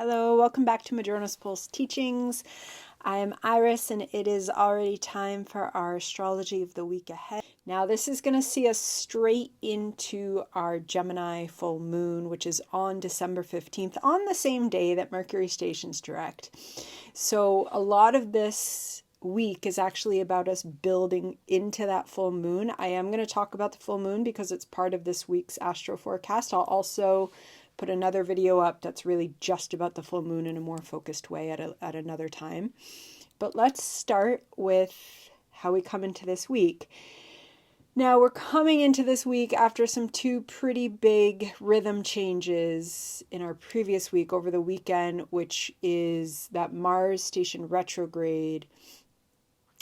Hello, welcome back to Madrona's Pulse Teachings. I am Iris, and it is already time for our astrology of the week ahead. Now, this is going to see us straight into our Gemini Full Moon, which is on December 15th, on the same day that Mercury stations direct. So a lot of this week is actually about us building into that full moon. I am going to talk about the full moon because it's part of this week's astro forecast. I'll also put another video up that's really just about the full moon in a more focused way at another time. But let's start with how we come into this week. Now, we're coming into this week after two pretty big rhythm changes in our previous week over the weekend, which is that Mars station retrograde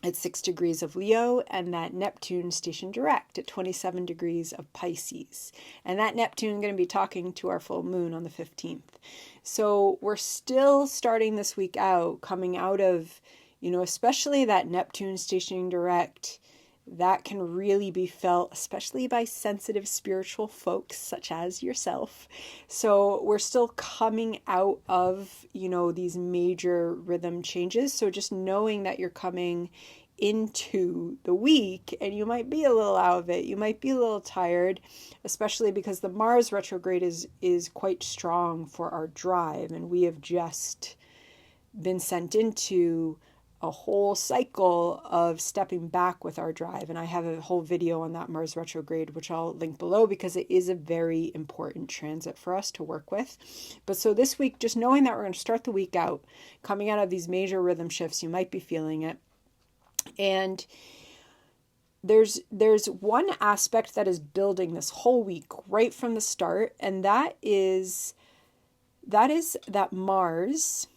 at 6 degrees of Leo, and that Neptune station direct at 27 degrees of Pisces. And that Neptune is going to be talking to our full moon on the 15th. So we're still starting this week out, coming out of, especially that Neptune stationing direct. That can really be felt, especially by sensitive spiritual folks such as yourself. So we're still coming out of, these major rhythm changes. So just knowing that you're coming into the week and you might be a little out of it, you might be a little tired, especially because the Mars retrograde is quite strong for our drive. And we have just been sent into a whole cycle of stepping back with our drive. And I have a whole video on that Mars retrograde, which I'll link below because it is a very important transit for us to work with. But so this week, just knowing that we're going to start the week out, coming out of these major rhythm shifts, you might be feeling it. And there's one aspect that is building this whole week right from the start, and that is that Mars,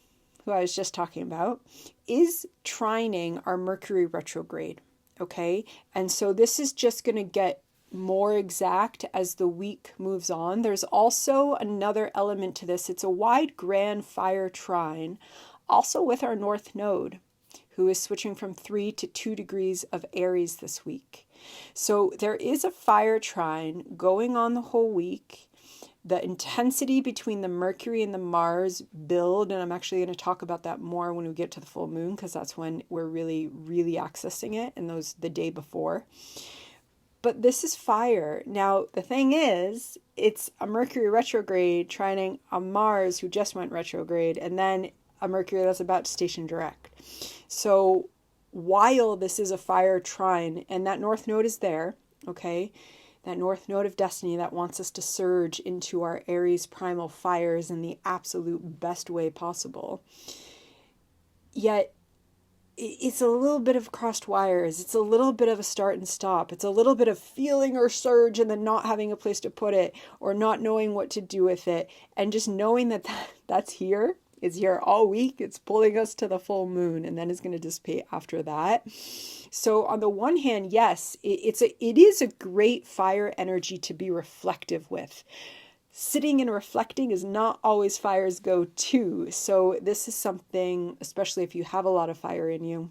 who I was just talking about, is trining our Mercury retrograde, okay? And so this is just going to get more exact as the week moves on. There's also another element to this. It's a wide grand fire trine, also with our North Node, who is switching from 3 to 2 degrees of Aries this week. So there is a fire trine going on the whole week. The intensity between the Mercury and the Mars build, and I'm actually going to talk about that more when we get to the full moon, because that's when we're really, really accessing it, and those the day before. But this is fire. Now, the thing is, it's a Mercury retrograde trining a Mars who just went retrograde, and then a Mercury that's about to station direct. So while this is a fire trine, and that North Node is there, okay, that North Node of destiny that wants us to surge into our Aries primal fires in the absolute best way possible. Yet, it's a little bit of crossed wires. It's a little bit of a start and stop. It's a little bit of feeling our surge and then not having a place to put it, or not knowing what to do with it. And just knowing that's here. It's here all week. It's pulling us to the full moon, and then it's going to dissipate after that. So on the one hand, yes, it is a great fire energy to be reflective with. Sitting and reflecting is not always fire's go-to. So this is something, especially if you have a lot of fire in you,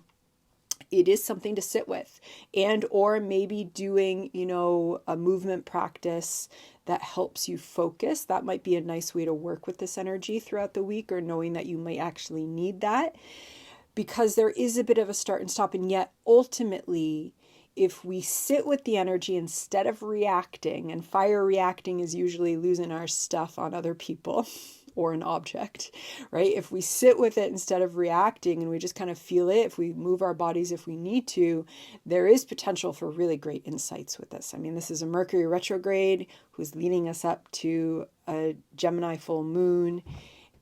it is something to sit with, and or maybe doing, a movement practice that helps you focus. That might be a nice way to work with this energy throughout the week, or knowing that you might actually need that, because there is a bit of a start and stop. And yet ultimately, if we sit with the energy instead of reacting, and fire reacting is usually losing our stuff on other people or an object, right? If we sit with it instead of reacting and we just kind of feel it, if we move our bodies if we need to, there is potential for really great insights with this. I mean, this is a Mercury retrograde who's leading us up to a Gemini full moon.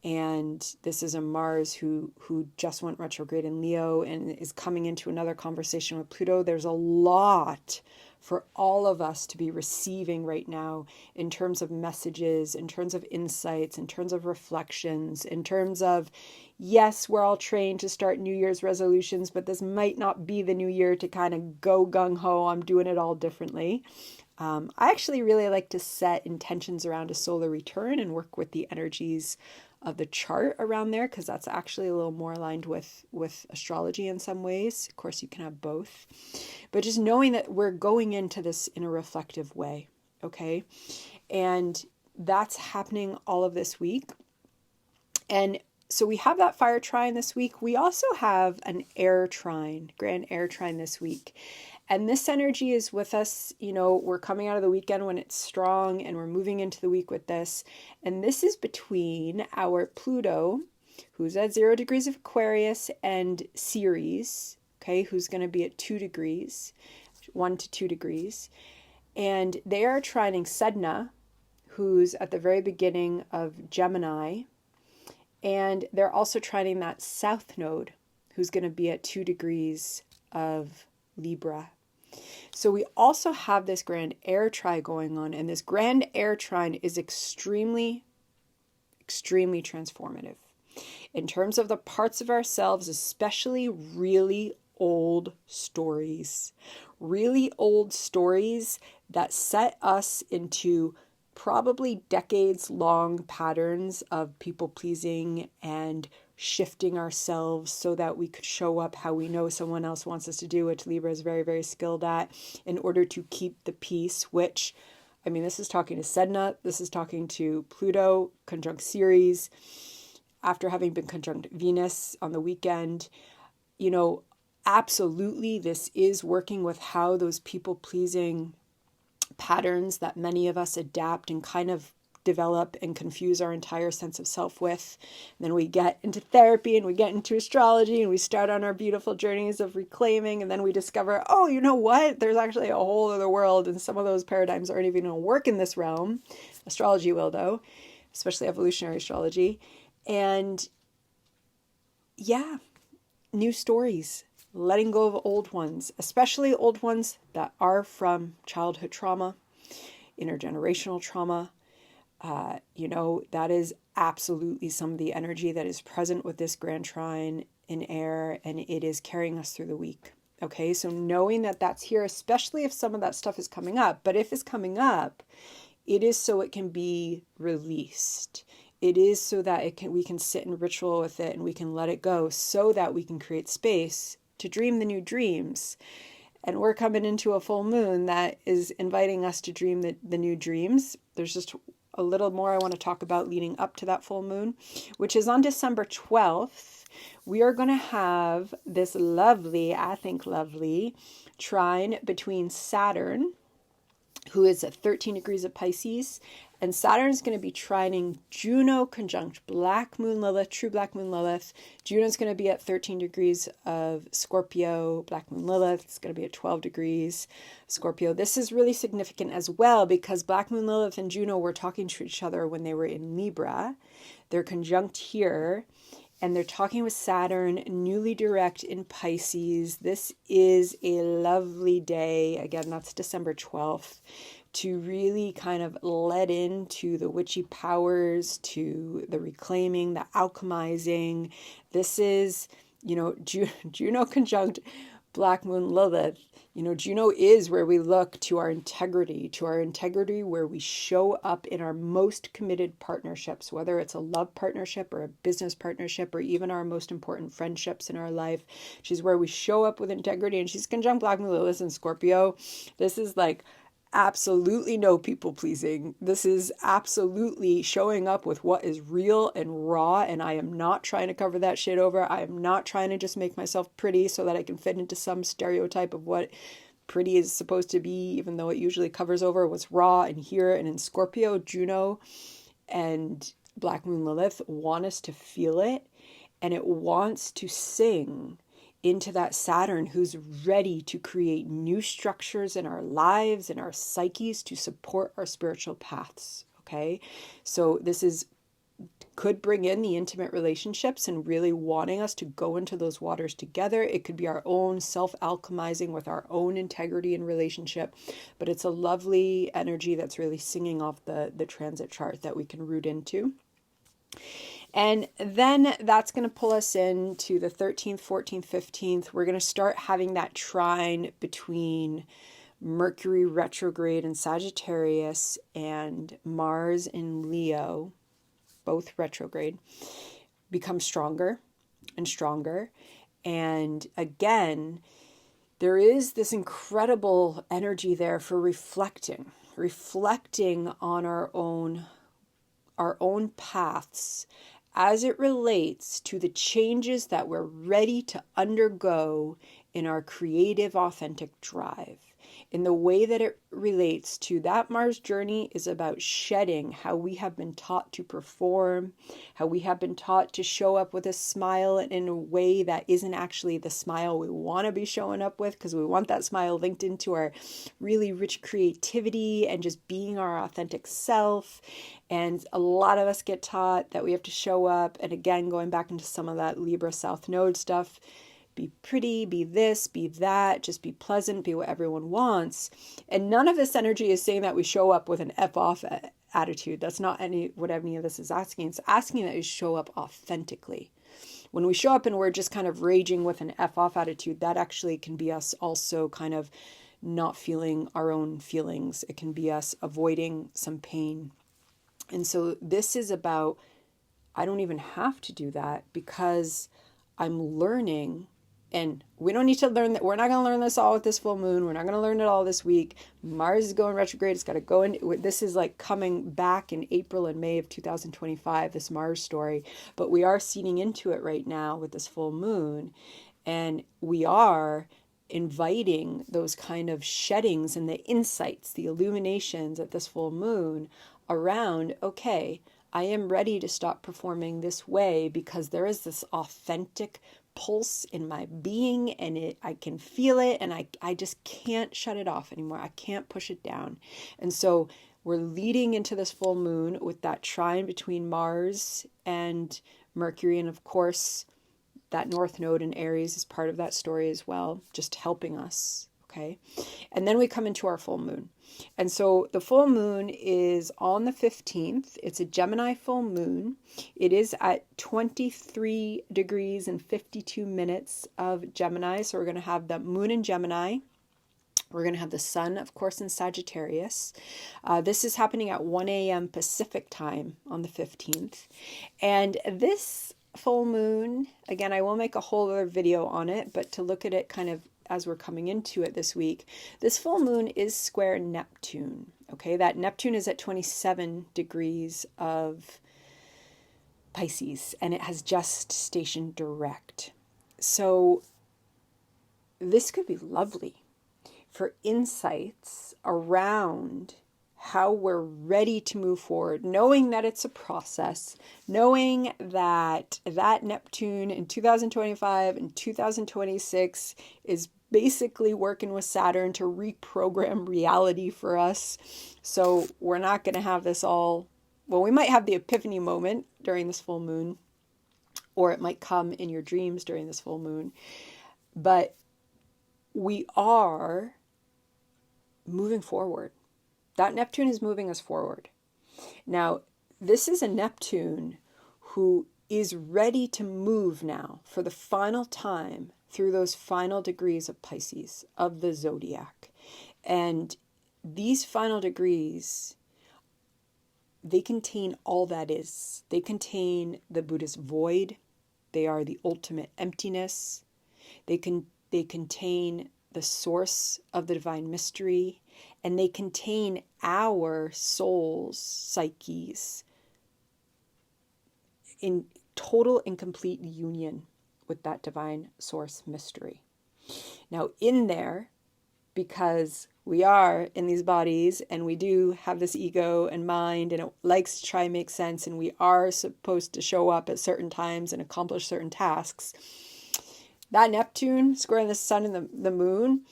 And this is a Mars who just went retrograde in Leo and is coming into another conversation with Pluto. There's a lot for all of us to be receiving right now in terms of messages, in terms of insights, in terms of reflections, in terms of, yes, we're all trained to start New Year's resolutions, but this might not be the new year to kind of go gung-ho. I'm doing it all differently. I actually really like to set intentions around a solar return and work with the energies of the chart around there, because that's actually a little more aligned with astrology in some ways. Of course, you can have both. But just knowing that we're going into this in a reflective way, okay? And that's happening all of this week. And so we have that fire trine this week. We also have an air trine, grand air trine this week. And this energy is with us. We're coming out of the weekend when it's strong, and we're moving into the week with this. And this is between our Pluto, who's at 0 degrees of Aquarius, and Ceres, okay, who's going to be at 2 degrees, 1 to 2 degrees. And they are trining Sedna, who's at the very beginning of Gemini. And they're also trining that south node, who's going to be at 2 degrees of Libra. So we also have this grand air trine going on, and this grand air trine is extremely, extremely transformative in terms of the parts of ourselves, especially really old stories that set us into probably decades-long patterns of people-pleasing and shifting ourselves so that we could show up how we know someone else wants us to do, which Libra is very, very skilled at, in order to keep the peace, which, this is talking to Sedna, this is talking to Pluto, conjunct Ceres, after having been conjunct Venus on the weekend. Absolutely, this is working with how those people-pleasing patterns that many of us adapt and kind of develop and confuse our entire sense of self with. And then we get into therapy and we get into astrology and we start on our beautiful journeys of reclaiming, and then we discover, oh, you know what? There's actually a whole other world, and some of those paradigms aren't even going to work in this realm. Astrology will, though, especially evolutionary astrology. And yeah, new stories, letting go of old ones, especially old ones that are from childhood trauma, intergenerational trauma. That is absolutely some of the energy that is present with this grand trine in air, and it is carrying us through the week. Okay, so knowing that that's here, especially if some of that stuff is coming up, but if it's coming up, it is so it can be released. It is so that we can sit in ritual with it and we can let it go, so that we can create space to dream the new dreams. And we're coming into a full moon that is inviting us to dream the new dreams. There's just a little more I want to talk about leading up to that full moon, which is on December 12th. We are going to have this lovely trine between Saturn, who is at 13 degrees of Pisces, and Saturn is going to be trining Juno conjunct Black Moon Lilith, true Black Moon Lilith. Juno is going to be at 13 degrees of Scorpio. Black Moon Lilith is going to be at 12 degrees Scorpio. This is really significant as well because Black Moon Lilith and Juno were talking to each other when they were in Libra. They're conjunct here, and they're talking with Saturn, newly direct in Pisces. This is a lovely day. Again, that's December 12th. To really kind of let into the witchy powers, to the reclaiming, the alchemizing. This is, Juno conjunct Black Moon Lilith. Juno is where we look to our integrity where we show up in our most committed partnerships, whether it's a love partnership or a business partnership or even our most important friendships in our life. She's where we show up with integrity, and she's conjunct Black Moon Lilith and Scorpio. This is like absolutely no people pleasing. This is absolutely showing up with what is real and raw, and I am not trying to cover that shit over. I am not trying to just make myself pretty so that I can fit into some stereotype of what pretty is supposed to be, even though it usually covers over what's raw and here. And in Scorpio, Juno and Black Moon Lilith want us to feel it, and it wants to sing into that Saturn who's ready to create new structures in our lives and our psyches to support our spiritual paths. Okay, so this could bring in the intimate relationships and really wanting us to go into those waters together. It could be our own self-alchemizing with our own integrity and relationship, but it's a lovely energy that's really singing off the transit chart that we can root into. And then that's going to pull us into the 13th, 14th, 15th. We're going to start having that trine between Mercury retrograde in Sagittarius and Mars in Leo, both retrograde, become stronger and stronger. And again, there is this incredible energy there for reflecting on our own paths as it relates to the changes that we're ready to undergo in our creative, authentic drive. In the way that it relates to that Mars journey is about shedding how we have been taught to perform, how we have been taught to show up with a smile in a way that isn't actually the smile we want to be showing up with, because we want that smile linked into our really rich creativity and just being our authentic self. And a lot of us get taught that we have to show up. And again, going back into some of that Libra South Node stuff, be pretty, be this, be that, just be pleasant, be what everyone wants. And none of this energy is saying that we show up with an F off attitude. That's not what any of this is asking. It's asking that you show up authentically. When we show up and we're just kind of raging with an F off attitude, that actually can be us also kind of not feeling our own feelings. It can be us avoiding some pain. And so this is about, I don't even have to do that because I'm learning. And we don't need to learn that. We're not going to learn this all with this full moon. We're not going to learn it all this week. Mars is going retrograde. It's got to go in. This is like coming back in April and May of 2025, this Mars story. But we are seeding into it right now with this full moon. And we are inviting those kind of sheddings and the insights, the illuminations at this full moon around, okay, I am ready to stop performing this way because there is this authentic pulse in my being, and I can feel it, and I just can't shut it off anymore. I can't push it down. And so we're leading into this full moon with that trine between Mars and Mercury, and of course that North Node in Aries is part of that story as well, just helping us. Okay. And then we come into our full moon. And so the full moon is on the 15th. It's a Gemini full moon. It is at 23 degrees and 52 minutes of Gemini. So we're going to have the moon in Gemini. We're going to have the sun, of course, in Sagittarius. This is happening at 1 a.m. Pacific time on the 15th. And this full moon, again, I will make a whole other video on it, but to look at it kind of as we're coming into it this week, this full moon is square Neptune. Okay, that Neptune is at 27 degrees of Pisces, and it has just stationed direct. So this could be lovely for insights around how we're ready to move forward, knowing that it's a process, knowing that Neptune in 2025 and 2026 is basically working with Saturn to reprogram reality for us. So we're not going to have this all, well, we might have the epiphany moment during this full moon, or it might come in your dreams during this full moon, but we are moving forward. That Neptune is moving us forward. Now, this is a Neptune who is ready to move now for the final time through those final degrees of Pisces, of the zodiac. And these final degrees, they contain all that is. They contain the Buddhist void. They are the ultimate emptiness. They contain the source of the divine mystery. And they contain our souls, psyches, in total and complete union with that divine source mystery. Now, in there, because we are in these bodies and we do have this ego and mind, and it likes to try and make sense, and we are supposed to show up at certain times and accomplish certain tasks, that Neptune squaring the sun and the moon,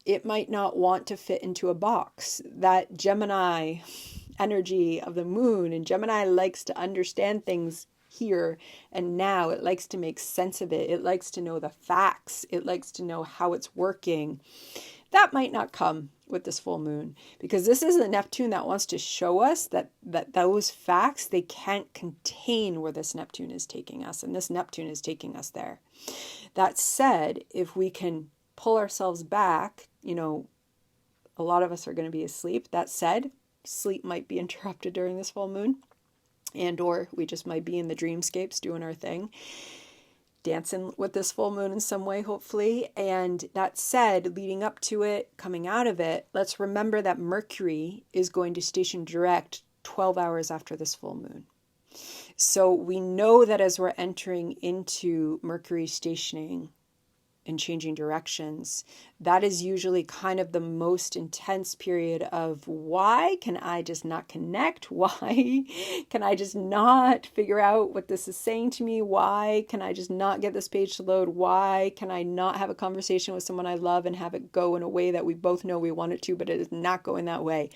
it might not want to fit into a box. That Gemini energy of the moon, and Gemini likes to understand things here and now. It likes to make sense of it. It likes to know the facts. It likes to know how it's working. That might not come with this full moon, because this is the Neptune that wants to show us that those facts, they can't contain where this Neptune is taking us, and this Neptune is taking us there. That said, if we can pull ourselves back, a lot of us are going to be asleep. That said, sleep might be interrupted during this full moon, and or we just might be in the dreamscapes doing our thing, dancing with this full moon in some way, hopefully. And that said, leading up to it, coming out of it, let's remember that Mercury is going to station direct 12 hours after this full moon. So we know that as we're entering into Mercury stationing and changing directions, that is usually kind of the most intense period of why can I just not connect? Why can I just not figure out what this is saying to me? Why can I just not get this page to load? Why can I not have a conversation with someone I love and have it go in a way that we both know we want it to, but it is not going that way?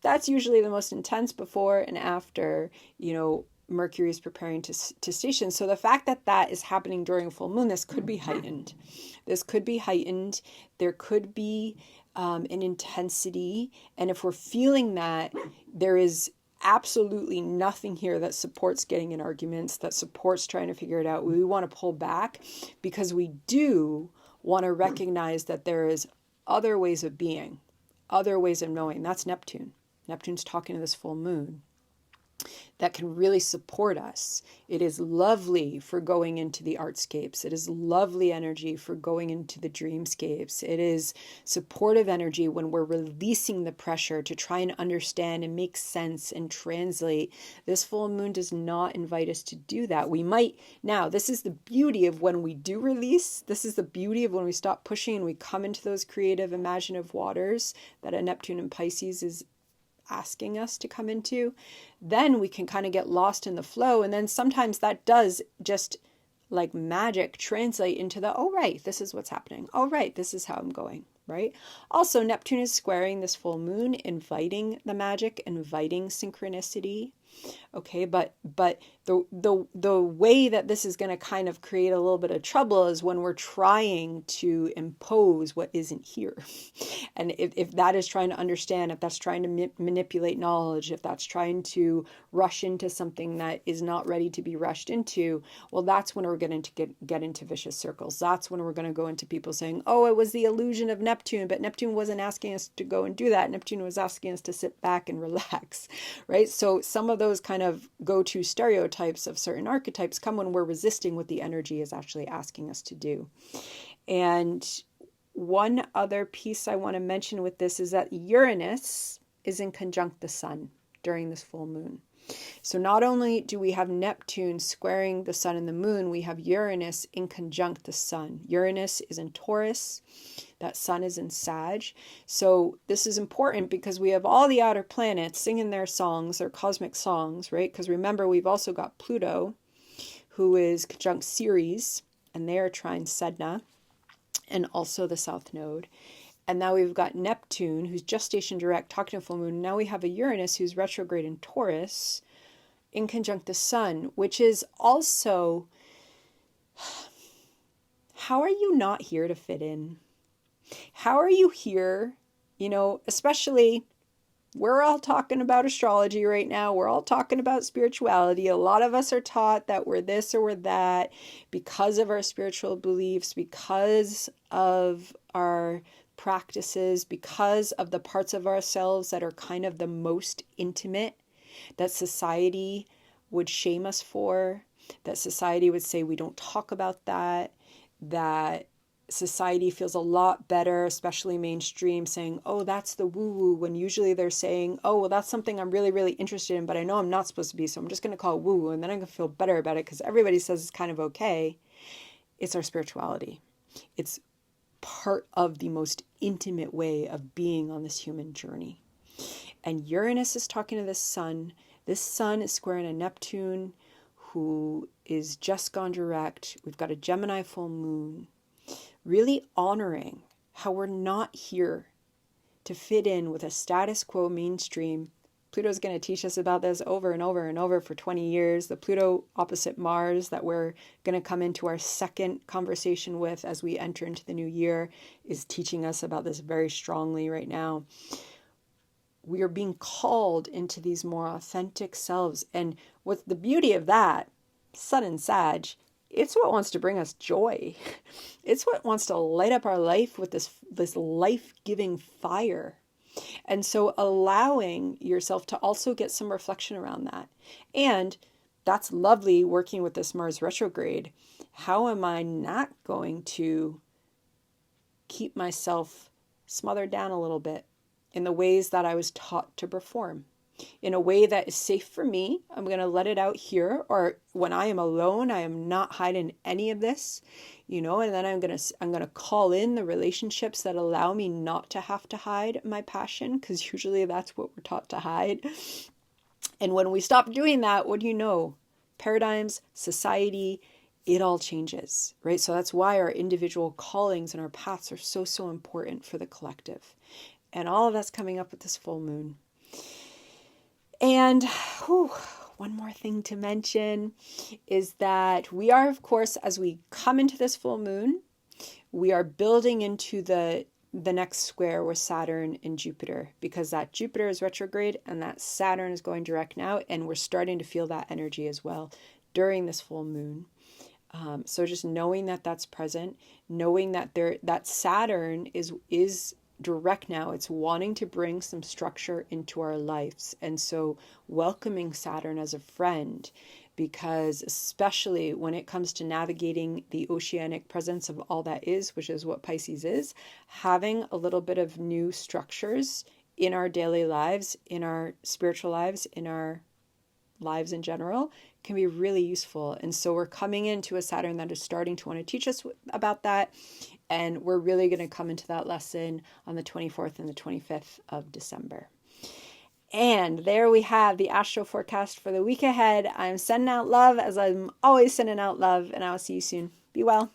That's usually the most intense before and after, Mercury is preparing to station. So the fact that that is happening during a full moon, this could be heightened. This could be heightened. There could be an intensity. And if we're feeling that, there is absolutely nothing here that supports getting in arguments, that supports trying to figure it out. We want to pull back because we do want to recognize that there is other ways of being, other ways of knowing. That's Neptune. Neptune's talking to this full moon that can really support us. It is lovely for going into the artscapes. It is lovely energy for going into the dreamscapes. It is supportive energy when we're releasing the pressure to try and understand and make sense and translate. This full moon does not invite us to do that. We might, now, this is the beauty of when we do release. This is the beauty of when we stop pushing and we come into those creative, imaginative waters that a Neptune and Pisces is asking us to come into. Then we can kind of get lost in the flow. And then sometimes that does just like magic translate into the, oh, right, this is what's happening. Oh, right, this is how I'm going, right? Also, Neptune is squaring this full moon, inviting the magic, inviting synchronicity. Okay, but the way that this is going to kind of create a little bit of trouble is when we're trying to impose what isn't here. And if that is trying to understand, if that's trying to manipulate knowledge, if that's trying to rush into something that is not ready to be rushed into, well, that's when we're going to get into vicious circles. That's when we're going to go into people saying, oh, it was the illusion of Neptune, but Neptune wasn't asking us to go and do that. Neptune was asking us to sit back and relax, right? So some of those kind of go-to stereotypes of certain archetypes come when we're resisting what the energy is actually asking us to do. And one other piece I want to mention with this is that Uranus is in conjunct the sun during this full moon. So not only do we have Neptune squaring the sun and the moon, we have Uranus in conjunct the sun. Uranus is in Taurus. That sun is in Sag. So this is important because we have all the outer planets singing their songs, their cosmic songs, right? Because remember, we've also got Pluto, who is conjunct Ceres, and they are trine Sedna, and also the South Node. And now we've got Neptune, who's just stationed direct, talking to full moon. Now we have a Uranus who's retrograde in Taurus, in conjunct the sun, which is also, how are you not here to fit in? How are you here? Especially, we're all talking about astrology right now. We're all talking about spirituality. A lot of us are taught that we're this or we're that because of our spiritual beliefs, because of our practices, because of the parts of ourselves that are kind of the most intimate, that society would shame us for, that society would say we don't talk about that society feels a lot better, especially mainstream, saying, oh, that's the woo-woo, when usually they're saying, oh, well, that's something I'm really, really interested in, but I know I'm not supposed to be, so I'm just going to call it woo-woo, and then I'm going to feel better about it because everybody says it's kind of okay. It's our spirituality. It's part of the most intimate way of being on this human journey. And Uranus is talking to this sun. This sun is squaring a Neptune who is just gone direct. We've got a Gemini full moon. Really honoring how we're not here to fit in with a status quo mainstream. Pluto's going to teach us about this over and over and over for 20 years. The Pluto opposite Mars that we're going to come into our second conversation with as we enter into the new year is teaching us about this very strongly right now. We are being called into these more authentic selves. And with the beauty of that, Sun and Sag, it's what wants to bring us joy. It's what wants to light up our life with this life-giving fire. And so allowing yourself to also get some reflection around that. And that's lovely working with this Mars retrograde. How am I not going to keep myself smothered down a little bit in the ways that I was taught to perform? in a way that is safe for me. I'm going to let it out here, or when I am alone, I am not hiding any of this, and then I'm going to call in the relationships that allow me not to have to hide my passion, because usually that's what we're taught to hide. And when we stop doing that, what do you know? Paradigms, society, it all changes, right? So that's why our individual callings and our paths are so, so important for the collective. And all of that's coming up with this full moon. And one more thing to mention is that we are, of course, as we come into this full moon, we are building into the next square with Saturn and Jupiter, because that Jupiter is retrograde and that Saturn is going direct now. And we're starting to feel that energy as well during this full moon. So just knowing that that's present, knowing that that Saturn is direct now, it's wanting to bring some structure into our lives. And so welcoming Saturn as a friend, because especially when it comes to navigating the oceanic presence of all that is, which is what Pisces is, having a little bit of new structures in our daily lives, in our spiritual lives, in our lives in general, can be really useful. And so we're coming into a Saturn that is starting to want to teach us about that. And we're really going to come into that lesson on the 24th and the 25th of December. And there we have the astro forecast for the week ahead. I'm sending out love, as I'm always sending out love, and I'll see you soon. Be well.